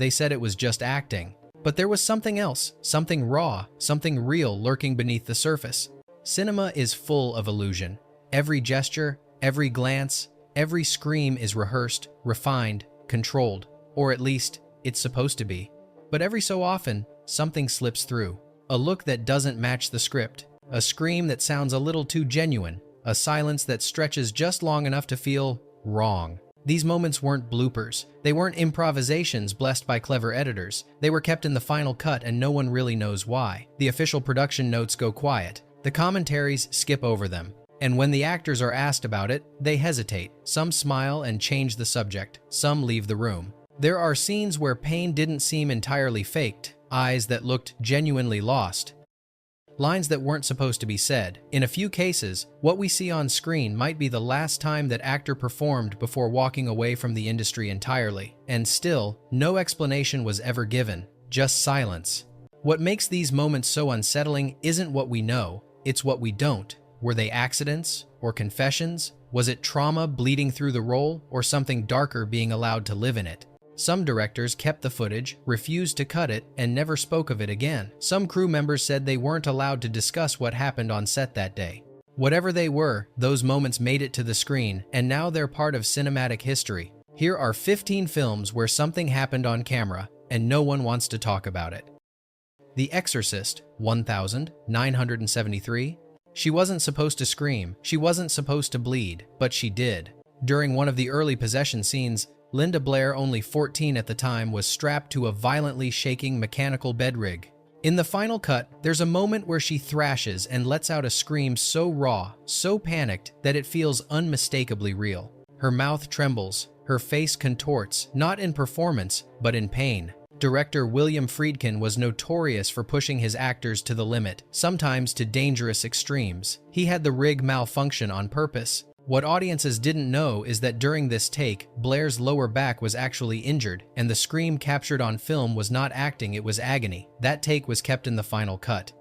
they said it was just acting. But there was something else, something raw, something real lurking beneath the surface. Cinema is full of illusion. Every gesture, every glance, every scream is rehearsed, refined, controlled, or at least, it's supposed to be. But every so often, something slips through. A look that doesn't match the script, a scream that sounds a little too genuine, a silence that stretches just long enough to feel wrong. These moments weren't bloopers. They weren't improvisations blessed by clever editors. They were kept in the final cut and no one really knows why. The official production notes go quiet. The commentaries skip over them. And when the actors are asked about it, they hesitate. Some smile and change the subject. Some leave the room. There are scenes where pain didn't seem entirely faked, eyes that looked genuinely lost, lines that weren't supposed to be said. In a few cases, what we see on screen might be the last time that actor performed before walking away from the industry entirely. And still, no explanation was ever given, just silence. What makes these moments so unsettling isn't what we know, it's what we don't. Were they accidents or confessions? Was it trauma bleeding through the role or something darker being allowed to live in it? Some directors kept the footage, refused to cut it, and never spoke of it again. Some crew members said they weren't allowed to discuss what happened on set that day. Whatever they were, those moments made it to the screen, and now they're part of cinematic history. Here are 15 films where something happened on camera, and no one wants to talk about it. The Exorcist, 1973. She wasn't supposed to scream, she wasn't supposed to bleed, but she did. During one of the early possession scenes, Linda Blair, only 14 at the time, was strapped to a violently shaking mechanical bed rig. In the final cut, there's a moment where she thrashes and lets out a scream so raw, so panicked, that it feels unmistakably real. Her mouth trembles, her face contorts, not in performance, but in pain. Director William Friedkin was notorious for pushing his actors to the limit, sometimes to dangerous extremes. He had the rig malfunction on purpose. What audiences didn't know is that during this take, Blair's lower back was actually injured, and the scream captured on film was not acting, it was agony. That take was kept in the final cut.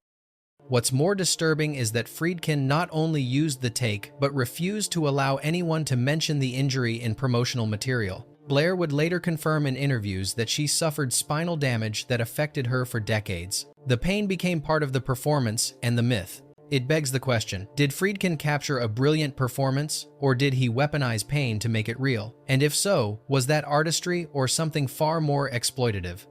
What's more disturbing is that Friedkin not only used the take, but refused to allow anyone to mention the injury in promotional material. Blair would later confirm in interviews that she suffered spinal damage that affected her for decades. The pain became part of the performance and the myth. It begs the question, did Friedkin capture a brilliant performance, or did he weaponize pain to make it real? And if so, was that artistry or something far more exploitative?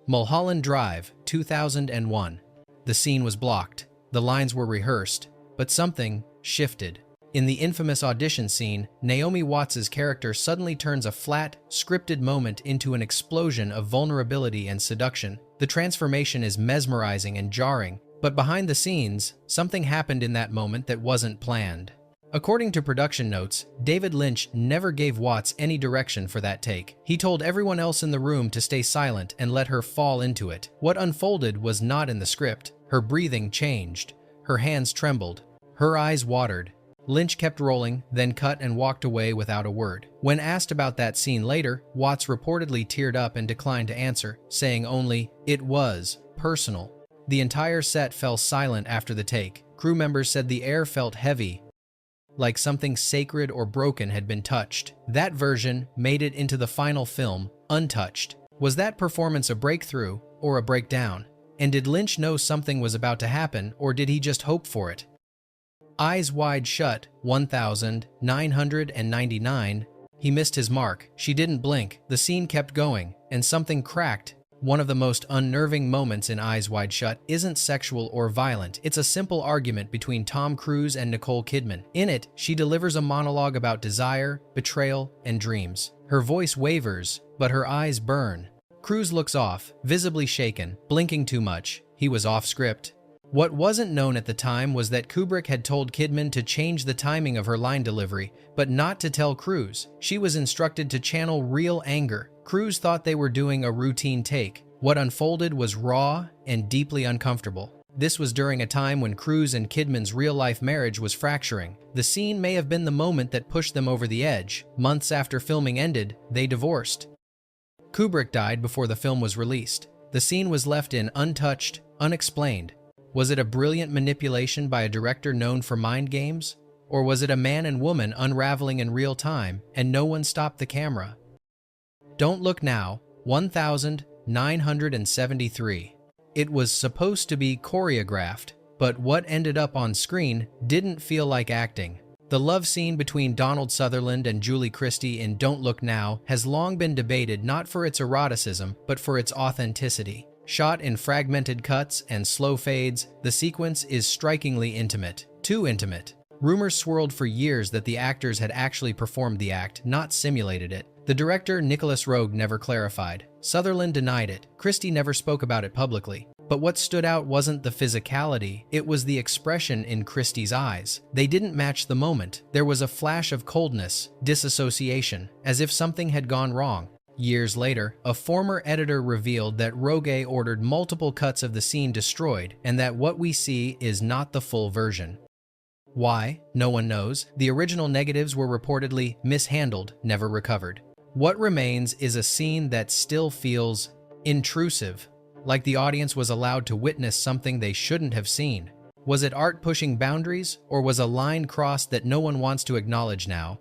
Mulholland Drive, 2001. The scene was blocked. The lines were rehearsed, but something shifted. In the infamous audition scene, Naomi Watts' character suddenly turns a flat, scripted moment into an explosion of vulnerability and seduction. The transformation is mesmerizing and jarring, but behind the scenes, something happened in that moment that wasn't planned. According to production notes, David Lynch never gave Watts any direction for that take. He told everyone else in the room to stay silent and let her fall into it. What unfolded was not in the script. Her breathing changed. Her hands trembled. Her eyes watered. Lynch kept rolling, then cut and walked away without a word. When asked about that scene later, Watts reportedly teared up and declined to answer, saying only, "It was personal." The entire set fell silent after the take. Crew members said the air felt heavy, like something sacred or broken had been touched. That version made it into the final film, untouched. Was that performance a breakthrough or a breakdown? And did Lynch know something was about to happen, or did he just hope for it? Eyes Wide Shut, 1999. He missed his mark. She didn't blink. The scene kept going, and something cracked. One of the most unnerving moments in Eyes Wide Shut isn't sexual or violent. It's a simple argument between Tom Cruise and Nicole Kidman. In it, she delivers a monologue about desire, betrayal, and dreams. Her voice wavers, but her eyes burn. Cruise looks off, visibly shaken, blinking too much. He was off script. What wasn't known at the time was that Kubrick had told Kidman to change the timing of her line delivery, but not to tell Cruise. She was instructed to channel real anger. Cruise thought they were doing a routine take. What unfolded was raw and deeply uncomfortable. This was during a time when Cruise and Kidman's real-life marriage was fracturing. The scene may have been the moment that pushed them over the edge. Months after filming ended, they divorced. Kubrick died before the film was released. The scene was left in untouched, unexplained. Was it a brilliant manipulation by a director known for mind games? Or was it a man and woman unraveling in real time, and no one stopped the camera? Don't Look Now, 1973. It was supposed to be choreographed, but what ended up on screen didn't feel like acting. The love scene between Donald Sutherland and Julie Christie in Don't Look Now has long been debated not for its eroticism, but for its authenticity. Shot in fragmented cuts and slow fades, the sequence is strikingly intimate. Too intimate. Rumors swirled for years that the actors had actually performed the act, not simulated it. The director, Nicholas Roeg, never clarified. Sutherland denied it. Christie never spoke about it publicly. But what stood out wasn't the physicality, it was the expression in Christie's eyes. They didn't match the moment. There was a flash of coldness, disassociation, as if something had gone wrong. Years later, a former editor revealed that Roeg ordered multiple cuts of the scene destroyed, and that what we see is not the full version. Why? No one knows. The original negatives were reportedly mishandled, never recovered. What remains is a scene that still feels intrusive, like the audience was allowed to witness something they shouldn't have seen. Was it art pushing boundaries, or was a line crossed that no one wants to acknowledge now?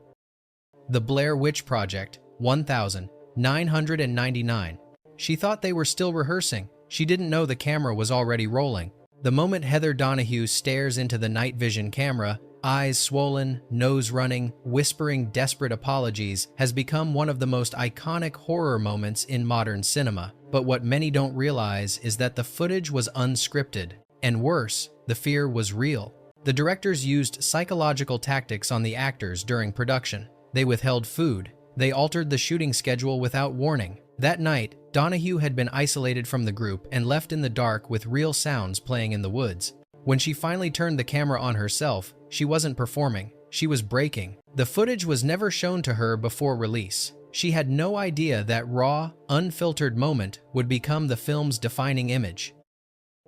The Blair Witch Project, 1999. She thought they were still rehearsing. She didn't know the camera was already rolling. The moment Heather Donahue stares into the night vision camera, eyes swollen, nose running, whispering desperate apologies, has become one of the most iconic horror moments in modern cinema. But what many don't realize is that the footage was unscripted. And worse, the fear was real. The directors used psychological tactics on the actors during production. They withheld food. They altered the shooting schedule without warning. That night, Donahue had been isolated from the group and left in the dark with real sounds playing in the woods. When she finally turned the camera on herself, she wasn't performing, she was breaking. The footage was never shown to her before release. She had no idea that raw, unfiltered moment would become the film's defining image.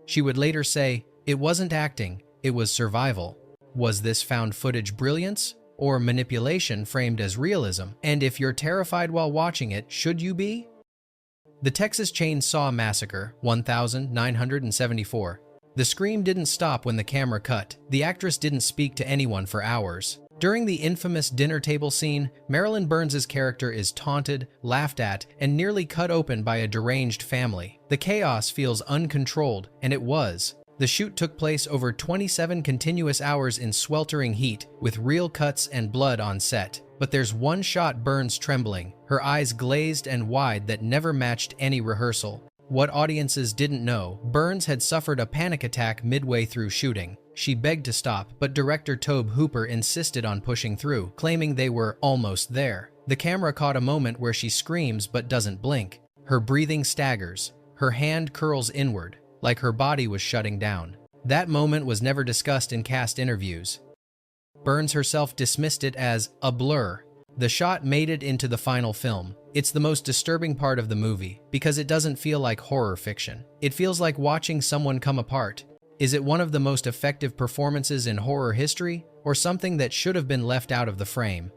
She would later say, "It wasn't acting, it was survival." Was this found footage brilliance or manipulation framed as realism? And if you're terrified while watching it, should you be? The Texas Chainsaw Massacre, 1974. The scream didn't stop when the camera cut. The actress didn't speak to anyone for hours. During the infamous dinner table scene, Marilyn Burns' character is taunted, laughed at, and nearly cut open by a deranged family. The chaos feels uncontrolled, and it was. The shoot took place over 27 continuous hours in sweltering heat, with real cuts and blood on set. But there's one shot Burns trembling, her eyes glazed and wide that never matched any rehearsal. What audiences didn't know, Burns had suffered a panic attack midway through shooting. She begged to stop, but director Tobe Hooper insisted on pushing through, claiming they were almost there. The camera caught a moment where she screams but doesn't blink. Her breathing staggers. Her hand curls inward, like her body was shutting down. That moment was never discussed in cast interviews. Burns herself dismissed it as a blur. The shot made it into the final film. It's the most disturbing part of the movie, because it doesn't feel like horror fiction. It feels like watching someone come apart. Is it one of the most effective performances in horror history, or something that should have been left out of the frame?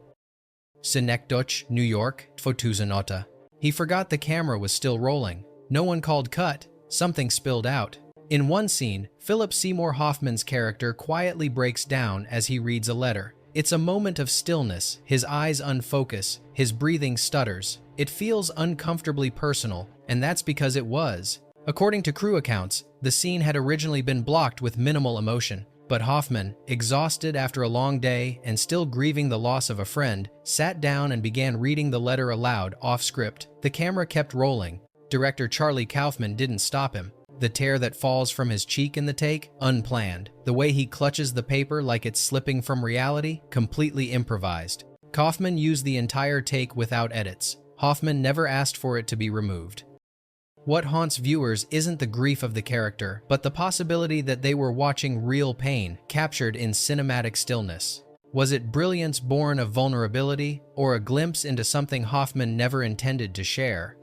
Synecdoche, New York, 2008. He forgot the camera was still rolling. No one called cut. Something spilled out. In one scene, Philip Seymour Hoffman's character quietly breaks down as he reads a letter. It's a moment of stillness, his eyes unfocus, his breathing stutters. It feels uncomfortably personal, and that's because it was. According to crew accounts, the scene had originally been blocked with minimal emotion, but Hoffman, exhausted after a long day and still grieving the loss of a friend, sat down and began reading the letter aloud off script. The camera kept rolling. Director Charlie Kaufman didn't stop him. The tear that falls from his cheek in the take, unplanned. The way he clutches the paper like it's slipping from reality, completely improvised. Kaufman used the entire take without edits. Hoffman never asked for it to be removed. What haunts viewers isn't the grief of the character, but the possibility that they were watching real pain, captured in cinematic stillness. Was it brilliance born of vulnerability, or a glimpse into something Hoffman never intended to share?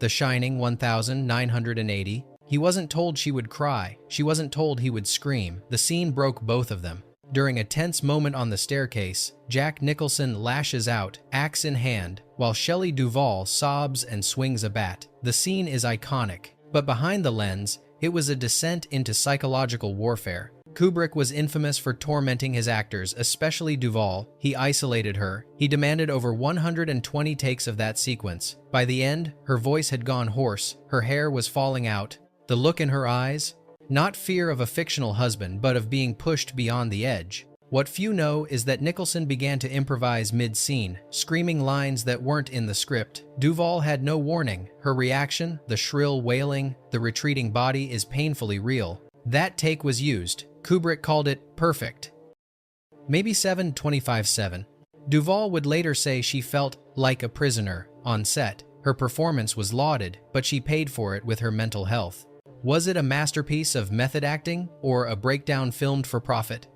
The Shining, 1980. He wasn't told she would cry. She wasn't told he would scream. The scene broke both of them. During a tense moment on the staircase, Jack Nicholson lashes out, axe in hand, while Shelley Duvall sobs and swings a bat. The scene is iconic, but behind the lens, it was a descent into psychological warfare. Kubrick was infamous for tormenting his actors, especially Duvall. He isolated her. He demanded over 120 takes of that sequence. By the end, her voice had gone hoarse, her hair was falling out. The look in her eyes? Not fear of a fictional husband, but of being pushed beyond the edge. What few know is that Nicholson began to improvise mid-scene, screaming lines that weren't in the script. Duvall had no warning. Her reaction, the shrill wailing, the retreating body is painfully real. That take was used. Kubrick called it perfect. Maybe 7.25/7. Duvall would later say she felt like a prisoner on set. Her performance was lauded, but she paid for it with her mental health. Was it a masterpiece of method acting or a breakdown filmed for profit?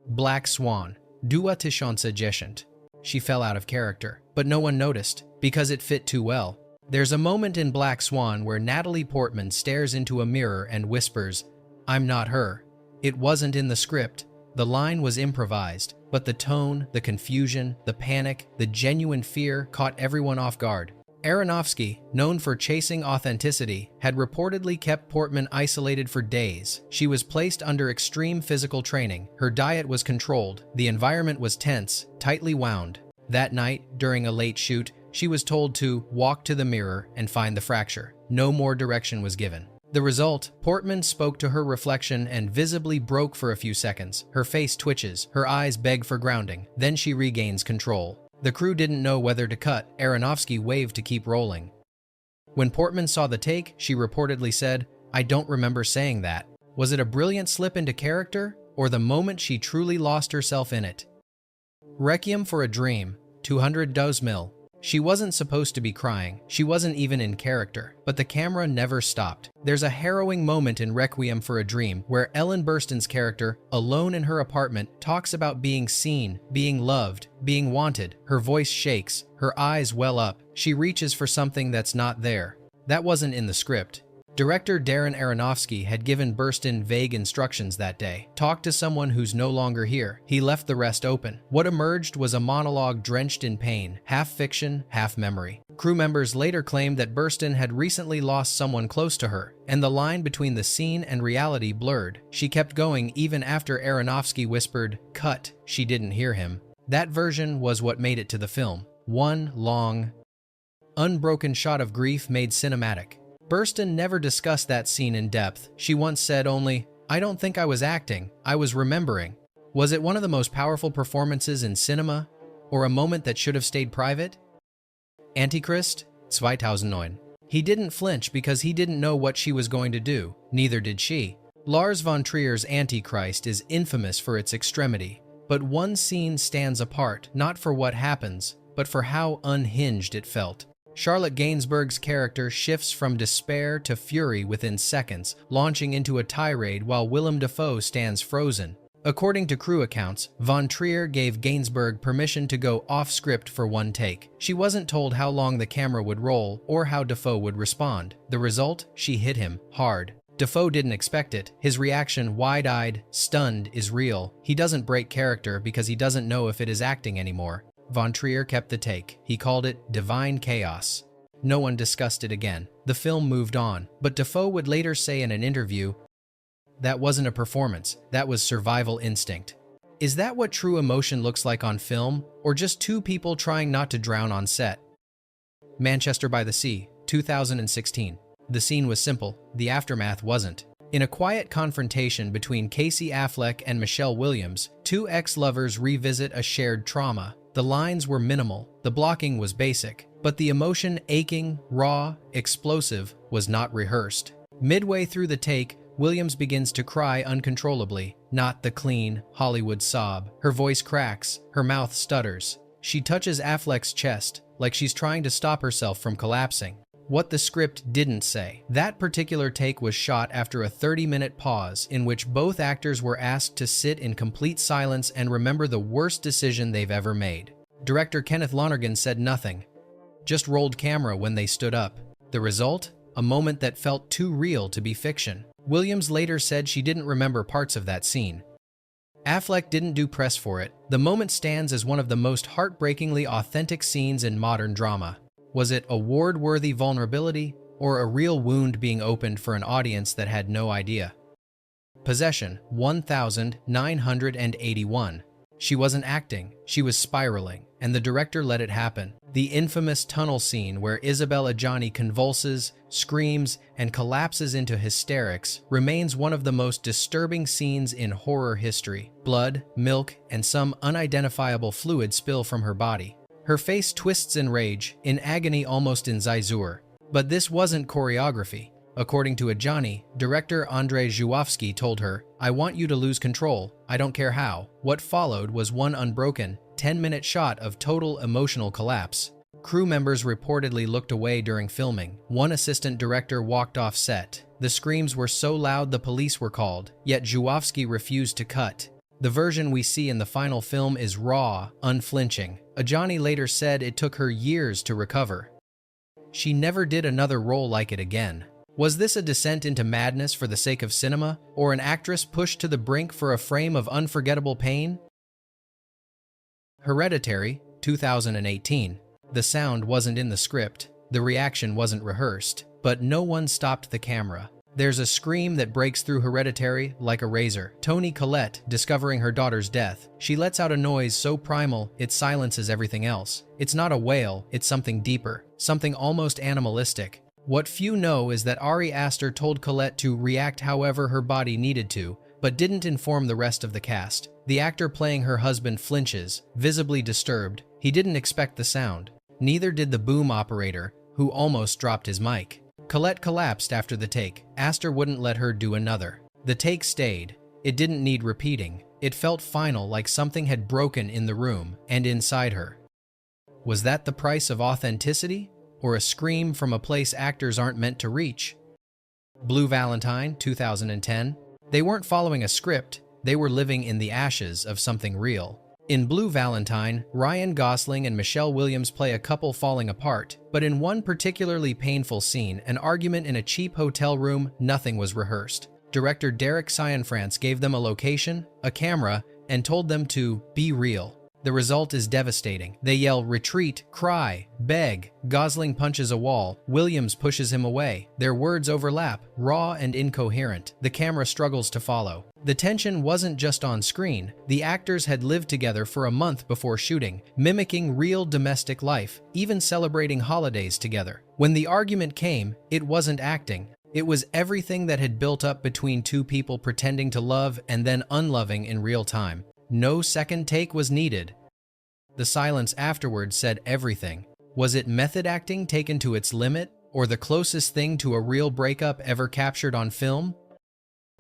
Black Swan. Dua tysiące dziesięć. She fell out of character, but no one noticed because it fit too well. There's a moment in Black Swan where Natalie Portman stares into a mirror and whispers, "I'm not her." It wasn't in the script. The line was improvised, but the tone, the confusion, the panic, the genuine fear caught everyone off guard. Aronofsky, known for chasing authenticity, had reportedly kept Portman isolated for days. She was placed under extreme physical training. Her diet was controlled. The environment was tense, tightly wound. That night, during a late shoot, she was told to walk to the mirror and find the fracture. No more direction was given. The result, Portman spoke to her reflection and visibly broke for a few seconds. Her face twitches, her eyes beg for grounding. Then she regains control. The crew didn't know whether to cut. Aronofsky waved to keep rolling. When Portman saw the take, she reportedly said, "I don't remember saying that." Was it a brilliant slip into character, or the moment she truly lost herself in it? Requiem for a Dream, 200 mil. She wasn't supposed to be crying. She wasn't even in character, but the camera never stopped. There's a harrowing moment in Requiem for a Dream where Ellen Burstyn's character, alone in her apartment, talks about being seen, being loved, being wanted. Her voice shakes, her eyes well up. She reaches for something that's not there. That wasn't in the script. Director Darren Aronofsky had given Burstyn vague instructions that day. Talk to someone who's no longer here. He left the rest open. What emerged was a monologue drenched in pain, half fiction, half memory. Crew members later claimed that Burstyn had recently lost someone close to her, and the line between the scene and reality blurred. She kept going even after Aronofsky whispered, "Cut." She didn't hear him. That version was what made it to the film. One long, unbroken shot of grief made cinematic. Burstyn never discussed that scene in depth. She once said only, "I don't think I was acting, I was remembering." Was it one of the most powerful performances in cinema, or a moment that should have stayed private? Antichrist, 2009. He didn't flinch because he didn't know what she was going to do, neither did she. Lars von Trier's Antichrist is infamous for its extremity, but one scene stands apart, not for what happens, but for how unhinged it felt. Charlotte Gainsbourg's character shifts from despair to fury within seconds, launching into a tirade while Willem Dafoe stands frozen. According to crew accounts, von Trier gave Gainsbourg permission to go off-script for one take. She wasn't told how long the camera would roll or how Dafoe would respond. The result? She hit him hard. Dafoe didn't expect it. His reaction, wide-eyed, stunned, is real. He doesn't break character because he doesn't know if it is acting anymore. Von Trier kept the take. He called it divine chaos. No one discussed it again. The film moved on, but Dafoe would later say in an interview, "That wasn't a performance, that was survival instinct." Is that what true emotion looks like on film, or just two people trying not to drown on set? Manchester by the Sea, 2016. The scene was simple, the aftermath wasn't. In a quiet confrontation between Casey Affleck and Michelle Williams, two ex-lovers revisit a shared trauma. The lines were minimal, the blocking was basic, but the emotion, aching, raw, explosive, was not rehearsed. Midway through the take, Williams begins to cry uncontrollably, not the clean, Hollywood sob. Her voice cracks, her mouth stutters. She touches Affleck's chest, like she's trying to stop herself from collapsing. What the script didn't say. That particular take was shot after a 30-minute pause in which both actors were asked to sit in complete silence and remember the worst decision they've ever made. Director Kenneth Lonergan said nothing, just rolled camera when they stood up. The result? A moment that felt too real to be fiction. Williams later said she didn't remember parts of that scene. Affleck didn't do press for it. The moment stands as one of the most heartbreakingly authentic scenes in modern drama. Was it award-worthy vulnerability, or a real wound being opened for an audience that had no idea? Possession 1981. She wasn't acting, she was spiraling, and the director let it happen. The infamous tunnel scene where Isabelle Adjani convulses, screams, and collapses into hysterics remains one of the most disturbing scenes in horror history. Blood, milk, and some unidentifiable fluid spill from her body. Her face twists in rage, in agony almost in zizur. But this wasn't choreography. According to Adjani, director Andrzej Żuławski told her, "I want you to lose control, I don't care how." What followed was one unbroken, 10-minute shot of total emotional collapse. Crew members reportedly looked away during filming. One assistant director walked off set. The screams were so loud the police were called, yet Żuławski refused to cut. The version we see in the final film is raw, unflinching. Adjani later said it took her years to recover. She never did another role like it again. Was this a descent into madness for the sake of cinema, or an actress pushed to the brink for a frame of unforgettable pain? Hereditary, 2018. The sound wasn't in the script, the reaction wasn't rehearsed, but no one stopped the camera. There's a scream that breaks through Hereditary like a razor. Toni Collette, discovering her daughter's death. She lets out a noise so primal, it silences everything else. It's not a wail, it's something deeper, something almost animalistic. What few know is that Ari Aster told Collette to react however her body needed to, but didn't inform the rest of the cast. The actor playing her husband flinches, visibly disturbed. He didn't expect the sound. Neither did the boom operator, who almost dropped his mic. Collette collapsed after the take. Aster wouldn't let her do another. The take stayed. It didn't need repeating. It felt final, like something had broken in the room and inside her. Was that the price of authenticity? Or a scream from a place actors aren't meant to reach? Blue Valentine, 2010. They weren't following a script, they were living in the ashes of something real. In Blue Valentine, Ryan Gosling and Michelle Williams play a couple falling apart, but in one particularly painful scene, an argument in a cheap hotel room, nothing was rehearsed. Director Derek Cianfrance gave them a location, a camera, and told them to be real. The result is devastating. They yell, retreat, cry, beg. Gosling punches a wall. Williams pushes him away. Their words overlap, raw and incoherent. The camera struggles to follow. The tension wasn't just on screen. The actors had lived together for a month before shooting, mimicking real domestic life, even celebrating holidays together. When the argument came, it wasn't acting. It was everything that had built up between two people pretending to love and then unloving in real time. No second take was needed. The silence afterward said everything. Was it method acting taken to its limit, or the closest thing to a real breakup ever captured on film?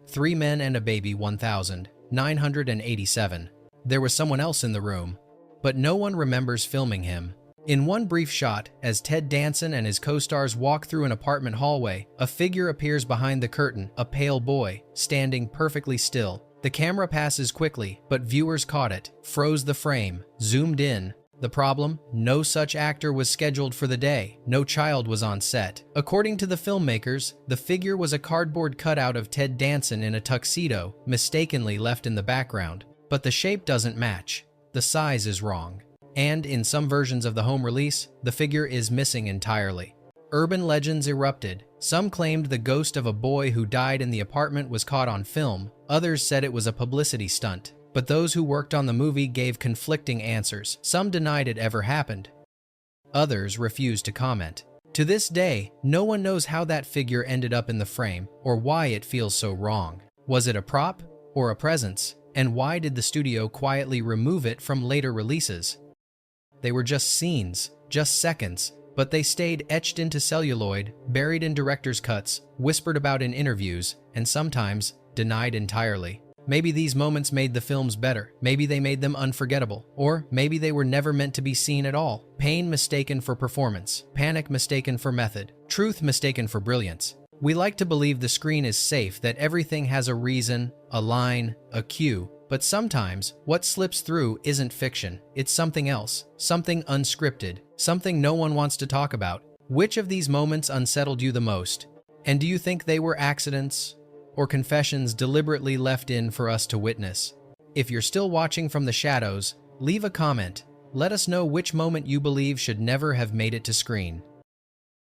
3 Men and a Baby 1987. There was someone else in the room, but no one remembers filming him. In one brief shot, as Ted Danson and his co-stars walk through an apartment hallway, a figure appears behind the curtain, a pale boy, standing perfectly still. The camera passes quickly, but viewers caught it, froze the frame, zoomed in. The problem? No such actor was scheduled for the day. No child was on set. According to the filmmakers, the figure was a cardboard cutout of Ted Danson in a tuxedo, mistakenly left in the background. But the shape doesn't match. The size is wrong. And in some versions of the home release, the figure is missing entirely. Urban legends erupted. Some claimed the ghost of a boy who died in the apartment was caught on film. Others said it was a publicity stunt. But those who worked on the movie gave conflicting answers. Some denied it ever happened. Others refused to comment. To this day, no one knows how that figure ended up in the frame or why it feels so wrong. Was it a prop or a presence? And why did the studio quietly remove it from later releases? They were just scenes, just seconds, but they stayed etched into celluloid, buried in director's cuts, whispered about in interviews, and sometimes denied entirely. Maybe these moments made the films better. Maybe they made them unforgettable. Or maybe they were never meant to be seen at all. Pain mistaken for performance. Panic mistaken for method. Truth mistaken for brilliance. We like to believe the screen is safe, that everything has a reason, a line, a cue. But sometimes, what slips through isn't fiction. It's something else. Something unscripted. Something no one wants to talk about. Which of these moments unsettled you the most? And do you think they were accidents or confessions deliberately left in for us to witness? If you're still watching from the shadows, leave a comment. Let us know which moment you believe should never have made it to screen.